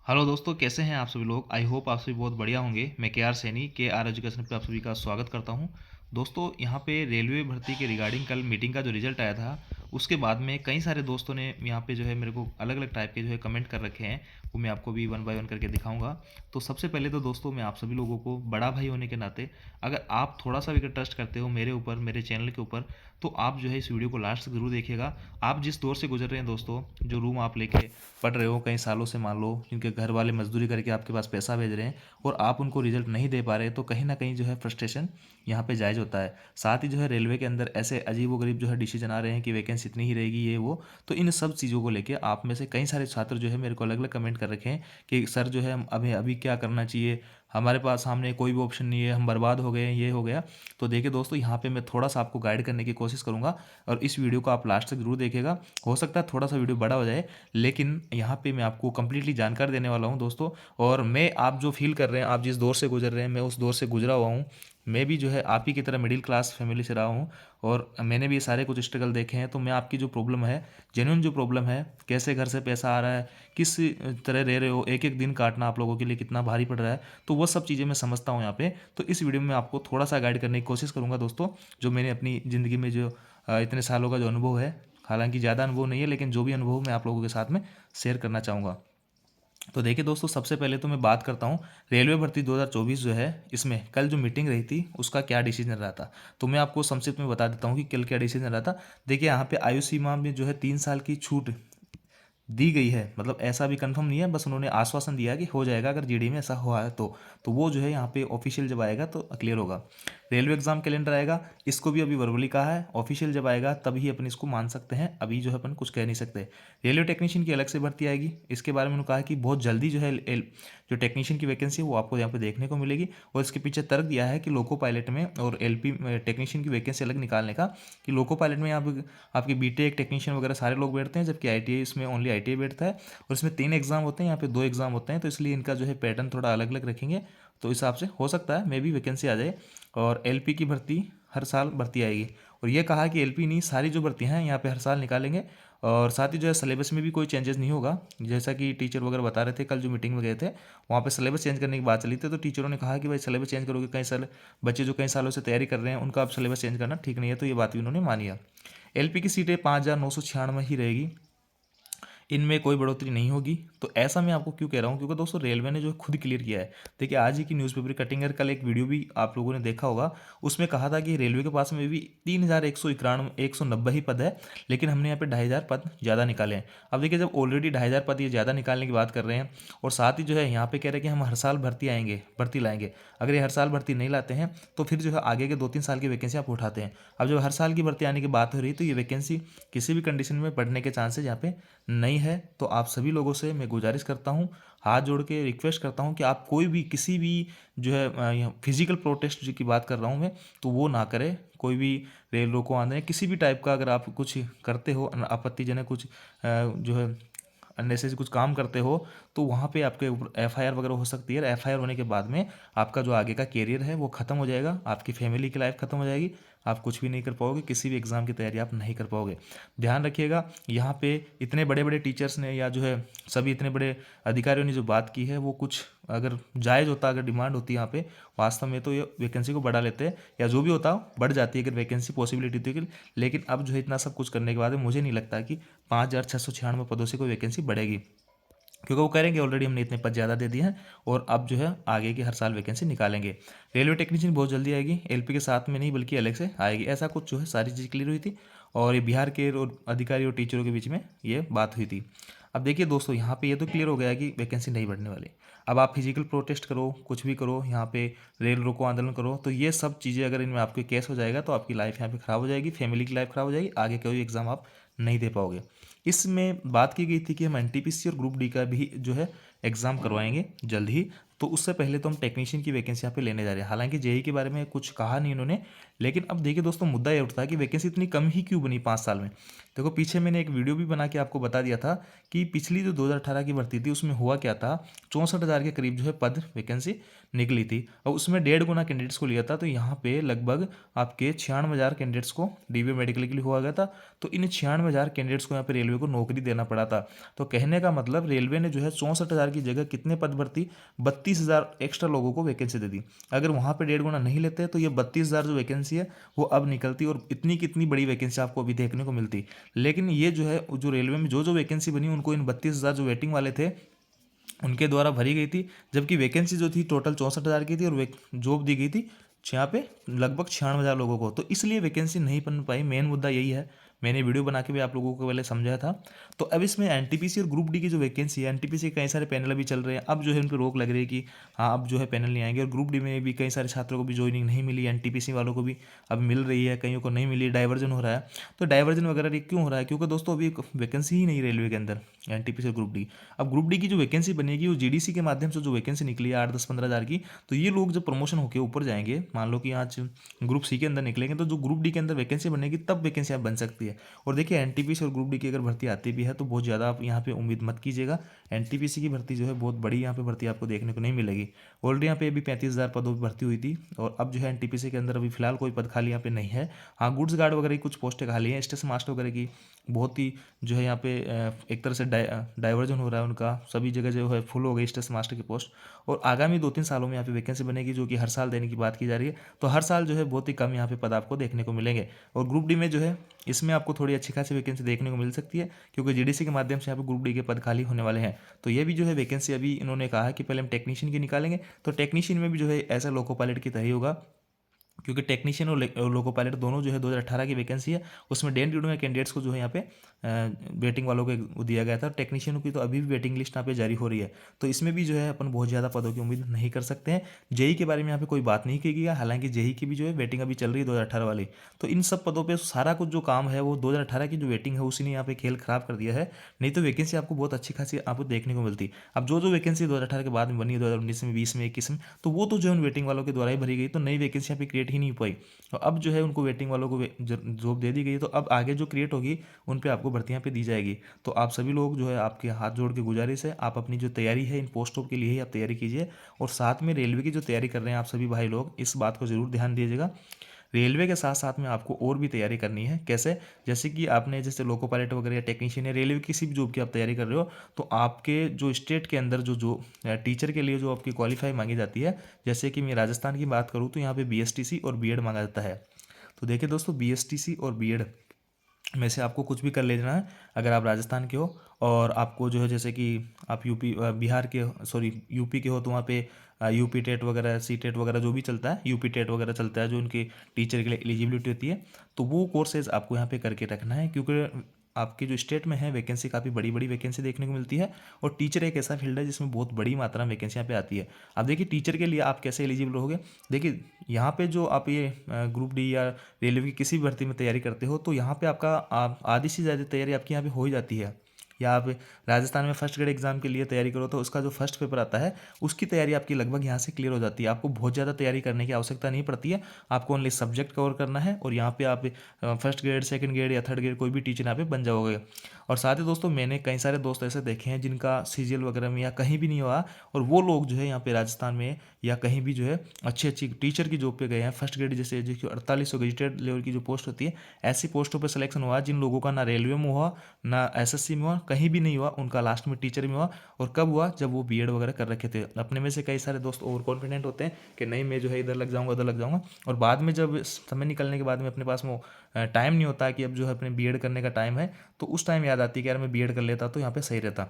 Hello दोस्तों, कैसे हैं आप सभी लोग। आई होप आप सभी बहुत बढ़िया होंगे। मैं के आर सैनी के आर एजुकेशन पे आप सभी का स्वागत करता हूं। दोस्तों, यहाँ पे रेलवे भर्ती के रिगार्डिंग कल मीटिंग का जो रिजल्ट आया था, उसके बाद में कई सारे दोस्तों ने यहाँ पे जो है मेरे को अलग अलग टाइप के जो है कमेंट कर रखे हैं। वो मैं आपको भी वन बाय वन करके दिखाऊंगा। तो सबसे पहले तो दोस्तों, मैं आप सभी लोगों को बड़ा भाई होने के नाते, अगर आप थोड़ा सा भी अगर ट्रस्ट करते हो मेरे ऊपर, मेरे चैनल के ऊपर, तो आप जो है इस वीडियो को लास्ट तक जरूर देखिएगा। आप जिस दौर से गुजर रहे हैं दोस्तों, जो रूम आप लेके पढ़ रहे हो कई सालों से, मान लो जिनके घर वाले मजदूरी करके आपके पास पैसा भेज रहे हैं और आप उनको रिजल्ट नहीं दे पा रहे, तो कहीं ना कहीं जो है फ्रस्ट्रेशन यहाँ पे जायज़ होता है। साथ ही जो है रेलवे के अंदर ऐसे अजीब व गरीब जो है डिसीजन आ रहे हैं कि वैकेंसी इतनी ही रहेगी, ये वो। तो इन सब चीज़ों को लेके आप में से कई सारे छात्र जो है मेरे को अलग अलग कमेंट कर रखे हैं कि सर जो है हम अभी अभी क्या करना चाहिए, हमारे पास सामने कोई भी ऑप्शन नहीं है, हम बर्बाद हो गए, ये हो गया। तो देखिए दोस्तों, यहाँ पे मैं थोड़ा सा आपको गाइड करने की कोशिश करूँगा और इस वीडियो को आप लास्ट तक जरूर देखिएगा। हो सकता है थोड़ा सा वीडियो बड़ा हो जाए, लेकिन यहाँ पे मैं आपको कंप्लीटली जानकारी देने वाला हूँ दोस्तों। और मैं, आप जो फील कर रहे हैं, आप जिस दौर से गुजर रहे हैं, मैं उस दौर से गुजरा हुआ हूँ। मैं भी जो है आप ही की तरह मिडिल क्लास फैमिली से रहा हूँ और मैंने भी ये सारे कुछ स्ट्रगल देखे हैं। तो मैं आपकी जो प्रॉब्लम है, जेन्युइन जो प्रॉब्लम है, कैसे घर से पैसा आ रहा है, किस तरह रह रहे हो, एक एक दिन काटना आप लोगों के लिए कितना भारी पड़ रहा है, तो वो सब चीज़ें मैं समझता हूँ यहाँ पे। तो इस वीडियो में आपको थोड़ा सा गाइड करने की कोशिश करूँगा दोस्तों, जो मैंने अपनी ज़िंदगी में जो इतने सालों का जो अनुभव है, हालांकि ज़्यादा अनुभव नहीं है, लेकिन जो भी अनुभव मैं आप लोगों के साथ में शेयर करना चाहूँगा। तो देखिए दोस्तों, सबसे पहले तो मैं बात करता हूँ रेलवे भर्ती 2024 जो है, इसमें कल जो मीटिंग रही थी उसका क्या डिसीजन रहा था। तो मैं आपको संक्षिप्त में बता देता हूँ कि कल क्या डिसीजन रहा था। देखिए, यहाँ पे आयु सीमा में जो है 3 साल की छूट दी गई है। मतलब ऐसा भी कंफर्म नहीं है, बस उन्होंने आश्वासन दिया कि हो जाएगा अगर जीडी में ऐसा हुआ है तो वो जो है यहाँ पे ऑफिशियल जब आएगा तो क्लियर होगा। रेलवे एग्जाम कैलेंडर आएगा, इसको भी अभी वर्बली कहा है, ऑफिशियल जब आएगा तभी अपन इसको मान सकते हैं, अभी जो है अपन कुछ कह नहीं सकते। रेलवे टेक्नीशियन की अलग से भर्ती आएगी, इसके बारे में उन्होंने कहा कि बहुत जल्दी जो है जो टेक्नीशियन की वैकेंसी है वो आपको यहाँ पे देखने को मिलेगी। और इसके पीछे तर्क दिया है कि लोको पायलट में और एलपी टेक्नीशियन की वैकेंसी अलग निकालने का, कि लोको पायलट में यहाँ पे आपके बीटेक टेक्नीशियन वगैरह सारे लोग बैठते हैं, जबकि आईटीआई इसमें ओनली आईटीआई बैठता है। और इसमें 3 एग्जाम होते हैं, यहाँ पे 2 एग्जाम होते हैं, तो इसलिए इनका जो है पैटर्न थोड़ा अलग अलग रखेंगे। तो इस हिसाब से हो सकता है मे भी वैकेंसी आ जाए। और एलपी की भर्ती हर साल भर्ती आएगी। और ये कहा कि एलपी नहीं, सारी जो भर्तियाँ हैं यहाँ पे हर साल निकालेंगे। और साथ ही जो है सिलेबस में भी कोई चेंजेस नहीं होगा, जैसा कि टीचर वगैरह बता रहे थे कल जो मीटिंग में गए थे, वहाँ पे सिलेबस चेंज करने की बात चली थी। तो टीचरों ने कहा कि भाई सिलेबस चेंज करोगे, कई साल बच्चे जो कई सालों से तैयारी कर रहे हैं उनका अब सिलेबस चेंज करना ठीक नहीं है। तो ये बात भी उन्होंने मानी है। एलपी की सीटें 5,996 ही रहेगी, इनमें कोई बढ़ोतरी नहीं होगी। तो ऐसा मैं आपको क्यों कह रहा हूँ, क्योंकि दोस्तों रेलवे ने जो खुद क्लियर किया है। देखिए, आज ही की न्यूज़पेपर कटिंग है, कल एक वीडियो भी आप लोगों ने देखा होगा, उसमें कहा था कि रेलवे के पास में भी 3,191 ही पद है, लेकिन हमने यहाँ पे 2,500 पद ज़्यादा निकाले हैं। अब देखिए, जब ऑलरेडी 2,500 पद ये ज़्यादा निकालने की बात कर रहे हैं, और साथ ही जो है यहाँ पे कह रहे हैं कि हम हर साल भर्ती लाएंगे। अगर ये हर साल भर्ती नहीं लाते हैं तो फिर जो है आगे के 2-3 साल की वैकेंसी आप उठाते हैं। अब जब हर साल की भर्ती आने की बात हो रही है, तो ये वैकेंसी किसी भी कंडीशन में बढ़ने के चांसेस यहाँ पे नहीं है। तो आप सभी लोगों से मैं गुजारिश करता हूँ, हाथ जोड़ के रिक्वेस्ट करता हूँ कि आप कोई भी किसी भी जो है फिजिकल प्रोटेस्ट जो की बात कर रहा हूँ मैं, तो वो ना करें। कोई भी रेल रोको आंदोलन किसी भी टाइप का अगर आप कुछ करते हो, आपत्तिजनक कुछ जो है अननेसेसरी कुछ काम करते हो, तो वहाँ पे आपके ऊपर एफआईआर वगैरह हो सकती है। एफआईआर होने के बाद में आपका जो आगे का कैरियर है वो खत्म हो जाएगा, आपकी फैमिली की लाइफ खत्म हो जाएगी, आप कुछ भी नहीं कर पाओगे, किसी भी एग्ज़ाम की तैयारी आप नहीं कर पाओगे। ध्यान रखिएगा, यहाँ पे इतने बड़े बड़े टीचर्स ने या जो है सभी इतने बड़े अधिकारियों ने जो बात की है, वो कुछ अगर जायज़ होता, अगर डिमांड होती यहाँ पे वास्तव में, तो ये वैकेंसी को बढ़ा लेते हैं, या जो भी होता बढ़ जाती है अगर वैकेंसी पॉसिबिलिटी थी कि। लेकिन अब जो है इतना सब कुछ करने के बाद में मुझे नहीं लगता कि 5,696 पदों से कोई वैकेंसी बढ़ेगी, क्योंकि वो करेंगे ऑलरेडी हमने इतने पद ज़्यादा दे दिए हैं, और अब जो है आगे की हर साल वैकेंसी निकालेंगे। रेलवे टेक्नीशियन बहुत जल्दी आएगी, एलपी के साथ में नहीं बल्कि अलग से आएगी, ऐसा कुछ जो है सारी चीज़ क्लियर हुई थी। और ये बिहार के और अधिकारी और टीचरों के बीच में ये बात हुई थी। अब देखिए दोस्तों, यहाँ पे ये तो क्लियर हो गया कि वैकेंसी नहीं बढ़ने वाली। अब आप फिजिकल प्रोटेस्ट करो, कुछ भी करो, यहाँ पे रेल रोको आंदोलन करो, तो ये सब चीज़ें अगर इनमें आपके केस हो जाएगा तो आपकी लाइफ यहाँ पे ख़राब हो जाएगी, फैमिली की लाइफ ख़राब हो जाएगी, आगे कोई एग्ज़ाम आप नहीं दे पाओगे। इसमें बात की गई थी कि हम एनटीपीसी और ग्रुप डी का भी जो है एग्ज़ाम करवाएंगे जल्द ही। तो उससे पहले तो हम टेक्नीशियन की वैकेंसी यहाँ पे लेने जा रहे हैं। हालांकि जेई के बारे में कुछ कहा नहीं उन्होंने, लेकिन अब देखिए दोस्तों, मुद्दा ये उठता है कि वैकेंसी इतनी कम ही क्यों बनी 5 साल में। देखो, पीछे मैंने एक वीडियो भी बना के आपको बता दिया था कि पिछली जो 2018 की भर्ती थी उसमें हुआ क्या था, 64,000 के करीब जो है पद वैकेंसी निकली थी, और उसमें 1.5 गुना कैंडिडेट्स को लिया था। तो यहाँ पे लगभग आपके 96,000 कैंडिडेट्स को डीबी मेडिकल के लिए हुआ गया था। तो इन 96,000 कैंडिडेट्स को यहाँ पे रेलवे को नौकरी देना पड़ा था। तो कहने का मतलब, रेलवे ने जो है 64,000 की जगह कितने पद भर्ती 32,000 एक्स्ट्रा लोगों को वैकेंसी दे दी। अगर वहाँ पे 1.5 गुना नहीं लेते तो ये 32,000 जो वैकेंसी है वो अब निकलती और इतनी कितनी बड़ी वैकेंसी आपको अभी देखने को मिलती। लेकिन ये जो है जो रेलवे में जो वैकेंसी बनी उनको इन 32,000 जो वेटिंग वाले थे उनके द्वारा भरी गई थी, जबकि वैकेंसी जो थी टोटल 64,000 की थी और जॉब दी गई थी यहाँ पे लगभग 96,000 लोगों को। तो इसलिए वैकेंसी नहीं बन पाई, मेन मुद्दा यही है। मैंने वीडियो बना के भी आप लोगों को पहले समझाया था। तो अब इसमें एनटीपीसी और ग्रुप डी की जो वैकेंसी है, एनटीपीसी के कई सारे पैनल अभी चल रहे हैं, अब जो है उन पर रोक लग रही है कि हाँ अब जो है पैनल नहीं आएंगे। और ग्रुप डी में भी कई सारे छात्रों को भी ज्वाइनिंग नहीं मिली, एनटीपीसी वालों को भी अब मिल रही है, कईयों को नहीं मिली, डाइवर्जन हो रहा है। तो डाइवर्जन वगैरह क्यों हो रहा है? क्योंकि दोस्तों अभी वैकेंसी ही नहीं रेलवे के अंदर एनटीपीसी और ग्रुप डी। अब ग्रुप डी की जो वैकेंसी बनेगी वो जीडीसी के माध्यम से जो वैकेंसी निकली है 8-10-15 हज़ार की, तो ये लोग जब प्रमोशन होकर ऊपर जाएंगे, मान लो कि आज ग्रुप सी के अंदर निकलेंगे तो जो ग्रुप डी के अंदर वैकेंसी बनेगी तब वैकेंसी आप बन सकती है। और देखिए एनटीपीसी और ग्रुप डी की अगर भर्ती आती भी है तो बहुत ज़्यादा आप यहाँ पे उम्मीद मत कीजिएगा। एनटीपीसी की भर्ती जो है बहुत बड़ी यहाँ पे भर्ती आपको देखने को नहीं मिलेगी। ऑलरेडी यहाँ पे अभी 35,000 पदों पर भर्ती हुई थी और अब जो है एनटीपीसी के अंदर अभी फिलहाल कोई पद खाली यहाँ पे नहीं है। हाँ, गुड्स गार्ड वगैरह की कुछ पोस्टें खाली हैं, स्टेशन मास्टर वगैरह की बहुत ही जो है यहाँ पे एक तरह से डाइवर्जन हो रहा है उनका, सभी जगह जो है फुल हो गई स्टेशन मास्टर की पोस्ट। और आगामी 2-3 सालों में यहाँ पे वैकेंसी बनेगी जो कि हर साल देने की बात की जा रही है। तो हर साल जो है बहुत ही कम यहाँ पे पद आपको देखने को मिलेंगे। और ग्रुप डी में जो है इसमें आपको थोड़ी अच्छी खासी वैकेंसी देखने को मिल सकती है, क्योंकि जीडीसी के माध्यम से यहाँ पे ग्रुप डी के पद खाली होने वाले हैं। तो ये भी जो है वैकेंसी अभी इन्होंने कहा है कि पहले हम टेक्नीशियन की निकालेंगे, तो टेक्नीशियन में भी जो है ऐसा लोको पायलट की तरह ही होगा, क्योंकि टेक्नीशियन और लोको पायलट दोनों जो है 2018 की वैकेंसी है। उसमें डेन ड्यूडो में कैंडिडेट्स को जो है यहाँ पे वेटिंग वालों को दिया गया था। टेक्नीशियन की तो अभी भी वेटिंग लिस्ट यहाँ पे जारी हो रही है। तो इसमें भी जो है अपन बहुत ज़्यादा पदों की उम्मीद नहीं कर सकते हैं। जेई के बारे में यहाँ पे कोई बात नहीं की गई है, हालांकि जेई की भी जो है वेटिंग अभी चल रही है 2018 वाली। तो इन सब पदों पर सारा कुछ जो काम है वो 2018 की जो वेटिंग है उसी ने यहाँ पे खेल खराब कर दिया है। नहीं तो वैकेंसी आपको बहुत अच्छी खासी आपको देखने को मिलती। अब जो वैकेंसी 2018 के बाद में बनी, 2019 में, 20 में, 21 में, तो वो तो जो है उन वेटिंग वालों के द्वारा ही भरी गई, तो नई वैकेंसी यहाँ पे क्रिएट ही नहीं हो पाई। तो अब जो है उनको वेटिंग वालों को जॉब दे दी गई, तो अब आगे जो क्रिएट होगी उन पे आपको भर्तियां पे दी जाएगी। तो आप सभी लोग जो है आपके हाथ जोड़ के गुजारिश है, आप अपनी जो तैयारी है इन पोस्टों के लिए ही आप तैयारी कीजिए। और साथ में रेलवे की जो तैयारी कर रहे हैं आप सभी भाई लोग, इस बात को जरूर ध्यान दीजिएगा। रेलवे के साथ साथ में आपको और भी तैयारी करनी है। कैसे? जैसे कि आपने जैसे लोको पायलट वगैरह या टेक्नीशियन या रेलवे किसी भी जॉब की आप तैयारी कर रहे हो, तो आपके जो स्टेट के अंदर जो टीचर के लिए जो आपकी क्वालिफाई मांगी जाती है, जैसे कि मैं राजस्थान की बात करूँ तो यहाँ पे बीएसटीसी और बीएड मांगा जाता है। तो देखिए दोस्तों, बीएसटीसी और बीएड में से आपको कुछ भी कर लेना है अगर आप राजस्थान के हो। और आपको जो है जैसे कि आप बिहार के, सॉरी यूपी के हो, तो वहाँ पे यूपी टेट वगैरह, सी टेट वगैरह जो भी चलता है, यूपी टेट वगैरह चलता है जो उनकी टीचर के लिए एलिजिबिलिटी होती है, तो वो कोर्सेज आपको यहाँ पे करके रखना है। क्योंकि आपके जो स्टेट में है वैकेंसी काफ़ी बड़ी बड़ी वैकेंसी देखने को मिलती है। और टीचर एक ऐसा फील्ड है जिसमें बहुत बड़ी मात्रा में वैकेंसी यहाँ पे आती है। अब देखिए टीचर के लिए आप कैसे एलिजिबल रहोगे। देखिए यहाँ पे जो आप ये ग्रुप डी या रेलवे की किसी भी भर्ती में तैयारी करते हो, तो यहाँ पे आपका आधी से ज़्यादा तैयारी आपकी यहाँ पे हो ही जाती है। या आप राजस्थान में फर्स्ट ग्रेड एग्जाम के लिए तैयारी करो तो उसका जो फर्स्ट पेपर आता है उसकी तैयारी आपकी लगभग यहाँ से क्लियर हो जाती है। आपको बहुत ज़्यादा तैयारी करने की आवश्यकता नहीं पड़ती है। आपको ओनली सब्जेक्ट कवर करना है और यहाँ पे आप फर्स्ट ग्रेड, सेकंड ग्रेड या थर्ड ग्रेड कोई भी टीचर यहाँ पे बन जाओगे। और साथ ही दोस्तों मैंने कई सारे दोस्त ऐसे देखे हैं जिनका सीजीएल वगैरह में या कहीं भी नहीं हुआ, और वो लोग जो है यहाँ पे राजस्थान में या कहीं भी जो है अच्छी अच्छी टीचर की जॉब पे गए हैं। फर्स्ट ग्रेड जैसे जो कि 4800 गजेटेड लेवल की जो पोस्ट होती है, ऐसी पोस्टों पर सिलेक्शन हुआ जिन लोगों का ना रेलवे में हुआ, ना एसएससी में हुआ, कहीं भी नहीं हुआ, उनका लास्ट में टीचर में हुआ। और कब हुआ? जब वो बीएड वगैरह कर रखे थे। अपने में से कई सारे दोस्त ओवर कॉन्फिडेंट होते हैं कि नहीं मैं जो है इधर लग जाऊंगा, उधर लग जाऊंगा, और बाद में जब समय निकलने के बाद में अपने पास वो टाइम नहीं होता कि अब जो है अपने बीएड करने का टाइम है, तो उस टाइम याद आती है कि यार मैं बीएड कर लेता तो यहाँ पे सही रहता।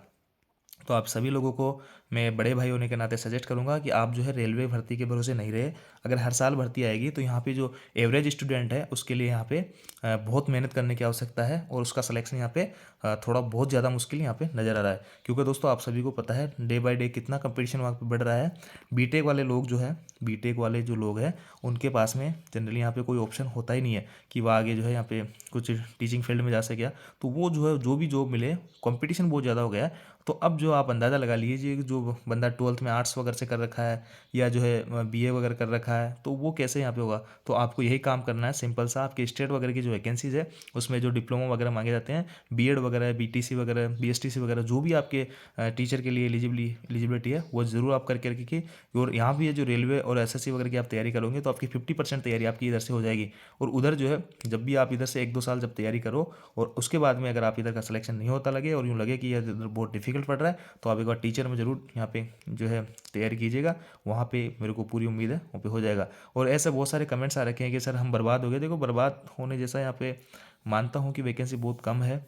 तो आप सभी लोगों को मैं बड़े भाई होने के नाते सजेस्ट करूंगा कि आप जो है रेलवे भर्ती के भरोसे नहीं रहे। अगर हर साल भर्ती आएगी तो यहाँ पे जो एवरेज स्टूडेंट है उसके लिए यहाँ पे बहुत मेहनत करने की आवश्यकता है, और उसका सिलेक्शन यहाँ पे थोड़ा बहुत ज़्यादा मुश्किल यहाँ पे नज़र आ रहा है। क्योंकि दोस्तों आप सभी को पता है डे बाई डे कितना कंपटीशन वहाँ पे बढ़ रहा है। बीटेक वाले लोग जो है, बीटेक वाले जो लोग हैं उनके पास में जनरली यहाँ पे कोई ऑप्शन होता ही नहीं है कि वह आगे जो है यहाँ पे कुछ टीचिंग फील्ड में जा सके। तो वो जो है जो भी जॉब मिले, कंपटीशन बहुत ज़्यादा हो गया है। तो अब जो आप अंदाज़ा लगा लीजिए जो बंदा 12th में आर्ट्स वगैरह से कर रखा है या जो है बीए वगैरह कर रखा है, तो वो कैसे यहाँ पे होगा। तो आपको यही काम करना है सिंपल सा, आपके स्टेट वगैरह की जो वैकेंसीज है उसमें जो डिप्लोमा वगैरह मांगे जाते हैं, बीएड वगैरह, बीटीसी वगैरह, बीएसटीसी वगैरह, जो भी आपके टीचर के लिए एलिजिबिलिटी है वो ज़रूर आप करके रखिए। और यहाँ भी है जो रेलवे और एसएससी वगैरह की आप तैयारी करोगे तो आपकी 50% तैयारी आपकी इधर से हो जाएगी। और उधर जो है जब भी आप इधर से 1-2 साल जब तैयारी करो और उसके बाद में अगर आप इधर का सिलेक्शन नहीं होता लगे और यूँ लगे कि यह बहुत डिफिकल्ट डिफिकल्ट पड़ रहा है तो आप एक बार टीचर में ज़रूर यहाँ पे जो है तैयारी कीजिएगा, वहाँ पे मेरे को पूरी उम्मीद है वहाँ पे हो जाएगा। और ऐसे बहुत सारे कमेंट्स आ रखे हैं कि सर हम बर्बाद हो गए। देखो, बर्बाद होने जैसा यहाँ पे मानता हूँ कि वैकेंसी बहुत कम है,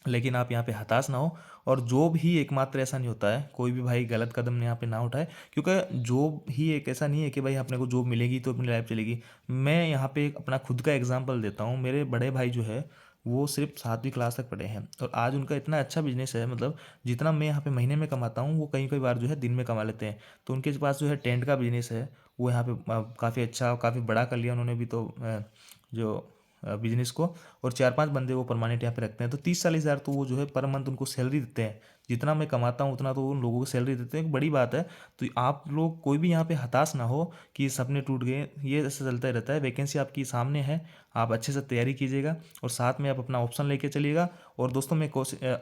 लेकिन आप यहाँ पे हताश ना हो। और जॉब ही एकमात्र ऐसा नहीं होता है, कोई भी भाई गलत कदम यहाँ पे ना उठाए, क्योंकि जॉब ही एक ऐसा नहीं है कि भाई अपने को जॉब मिलेगी तो अपनी लाइफ चलेगी। मैं यहाँ पे अपना खुद का एग्जांपल देता हूँ। मेरे बड़े भाई जो है वो सिर्फ 7वीं क्लास तक पढ़े हैं और आज उनका इतना अच्छा बिजनेस है, मतलब जितना मैं यहाँ पे महीने में कमाता हूँ वो कई कई बार जो है दिन में कमा लेते हैं। तो उनके पास जो है टेंट का बिजनेस है, वो यहाँ पे काफ़ी अच्छा और काफ़ी बड़ा कर लिया उन्होंने भी। तो जो बिजनेस को, और 4-5 बंदे वो परमानेंट यहाँ पे रखते हैं। तो 30-40 हज़ार तो वो जो है पर मंथ उनको सैलरी देते हैं। जितना मैं कमाता हूँ उतना तो उन लोगों को सैलरी देते हैं, एक बड़ी बात है। तो आप लोग कोई भी यहाँ पे हताश ना हो कि सपने टूट गए, ये ऐसा चलता ही रहता है। वैकेंसी आपकी सामने है, आप अच्छे से तैयारी कीजिएगा और साथ में आप अपना ऑप्शन लेके चलिएगा। और दोस्तों मैं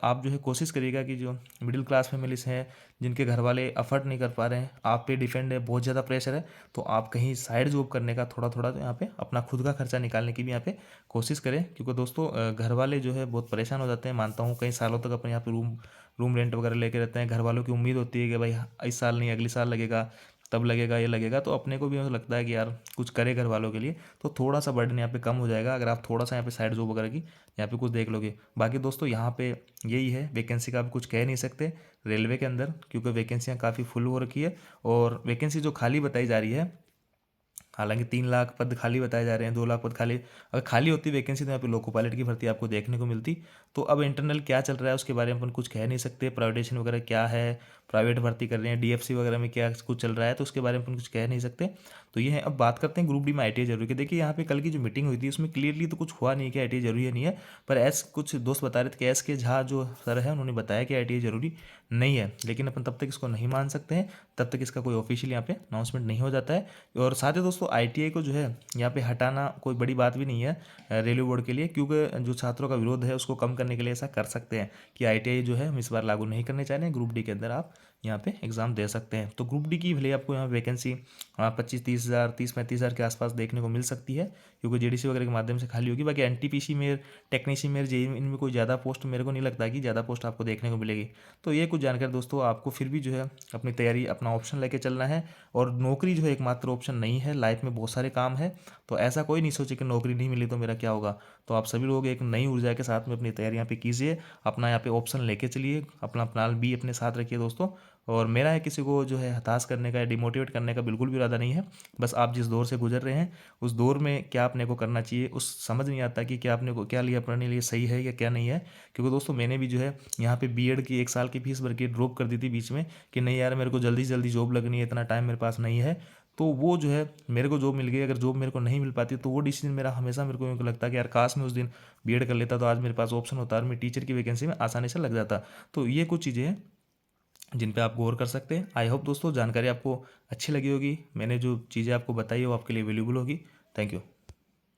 आप जो है कोशिश करिएगा कि जो मिडिल क्लास फैमिलीज हैं, जिनके घर वाले अफर्ट नहीं कर पा रहे हैं, आप पे डिपेंड है, बहुत ज़्यादा प्रेशर है, तो आप कहीं साइड जॉब करने का थोड़ा थोड़ा तो यहाँ पे अपना खुद का खर्चा निकालने की भी यहाँ पे कोशिश करें। क्योंकि दोस्तों घर वाले जो है बहुत परेशान हो जाते हैं, मानता हूँ कई सालों तक अपने यहाँ पे रूम रूम रेंट वगैरह लेके रहते हैं। घर वालों की उम्मीद होती है कि भाई इस साल नहीं अगले साल लगेगा, तब लगेगा, ये लगेगा। तो अपने को भी ऐसा लगता है कि यार कुछ करे घर वालों के लिए, तो थोड़ा सा बर्डन यहाँ पे कम हो जाएगा अगर आप थोड़ा सा यहाँ पे साइड जॉब वगैरह की यहाँ पे कुछ देख लोगे। बाकी दोस्तों यहाँ पे यही है, वैकेंसी का आप कुछ कह नहीं सकते रेलवे के अंदर, क्योंकि वैकेंसियाँ काफ़ी फुल हो रखी है। और वैकेंसी जो खाली बताई जा रही है, हालांकि 3 लाख पद खाली बताए जा रहे हैं, 2 लाख पद खाली, अगर खाली होती वैकेंसी तो यहाँ पे लोको पायलट की भर्ती आपको देखने को मिलती। तो अब इंटरनल क्या चल रहा है उसके बारे में अपन कुछ कह नहीं सकते, प्राइवेटेशन वगैरह क्या है, प्राइवेट भर्ती कर रहे हैं, डीएफसी वगैरह में क्या कुछ चल रहा है, तो उसके बारे में अपन कुछ कह नहीं सकते। तो ये है। अब बात करते हैं ग्रुप डी में आईटीआई जरूरी की। देखिए यहाँ पे कल की जो मीटिंग हुई थी उसमें क्लियरली तो कुछ हुआ नहीं कि आईटीआई जरूरी है नहीं है, पर ऐसे कुछ दोस्त बता रहे थे कि के झा जो सर है उन्होंने बताया कि आईटीआई जरूरी नहीं है। लेकिन अपन तब तक इसको नहीं मान सकते हैं, तब तक इसका कोई ऑफिशियल यहाँ पे अनाउंसमेंट नहीं हो जाता है। और साथ ही दोस्तों आईटीआई को जो है यहाँ पे हटाना कोई बड़ी बात भी नहीं है रेलवे बोर्ड के लिए, क्योंकि जो छात्रों का विरोध है उसको कम करने के लिए ऐसा कर सकते हैं कि आईटीआई जो है हम इस बार लागू नहीं करने चाह रहे हैं, ग्रुप डी के अंदर आप यहाँ पे एग्जाम दे सकते हैं। तो ग्रुप डी की भले आपको यहाँ वैकेंसी 25-30 हज़ार 30-35 हज़ार के आसपास देखने को मिल सकती है, क्योंकि जेडीसी वगैरह के माध्यम से खाली होगी। बाकी एनटीपीसी में, टेक्नीशियन में, जेई इनमें कोई ज़्यादा पोस्ट मेरे को नहीं लगता कि ज़्यादा पोस्ट आपको देखने को मिलेगी। तो ये कुछ जानकारी दोस्तों, आपको फिर भी जो है अपनी तैयारी, अपना ऑप्शन लेके चलना है। और नौकरी जो है एकमात्र ऑप्शन नहीं है, लाइफ में बहुत सारे काम है। तो ऐसा कोई नहीं सोचे कि नौकरी नहीं मिली तो मेरा क्या होगा। तो आप सभी लोग एक नई ऊर्जा के साथ में अपनी तैयारी यहाँ पे कीजिए, अपना यहाँ पे ऑप्शन लेके चलिए, अपना प्लान बी अपने साथ रखिए दोस्तों। और मेरा है किसी को जो है हताश करने का या डिमोटिवेट करने का बिल्कुल भी इरादा नहीं है। बस आप जिस दौर से गुजर रहे हैं उस दौर में क्या अपने को करना चाहिए, उस समझ नहीं आता कि क्या अपने को क्या लिया अपने लिए सही है या क्या नहीं है। क्योंकि दोस्तों मैंने भी जो है यहाँ पे बीएड की 1 साल की फीस भर के ड्रॉप कर दी थी बीच में कि नहीं यार मेरे को जल्दी से जल्दी जॉब लगनी है, इतना टाइम मेरे पास नहीं है। तो वो जो है मेरे को जॉब मिल गई, अगर जॉब मेरे को नहीं मिल पाती तो वो डिसीजन मेरा हमेशा मेरे को यूँ लगता है कि यार काश मैं उस दिन बीएड कर लेता तो आज मेरे पास ऑप्शन होता और मैं टीचर की वैकेंसी में आसानी से लग जाता। तो ये कुछ चीज़ें हैं जिन पे आप गौर कर सकते हैं। आई होप दोस्तों जानकारी आपको अच्छी लगी होगी, मैंने जो चीज़ें आपको बताई है वो आपके लिए वैल्यूबल होगी। Thank you.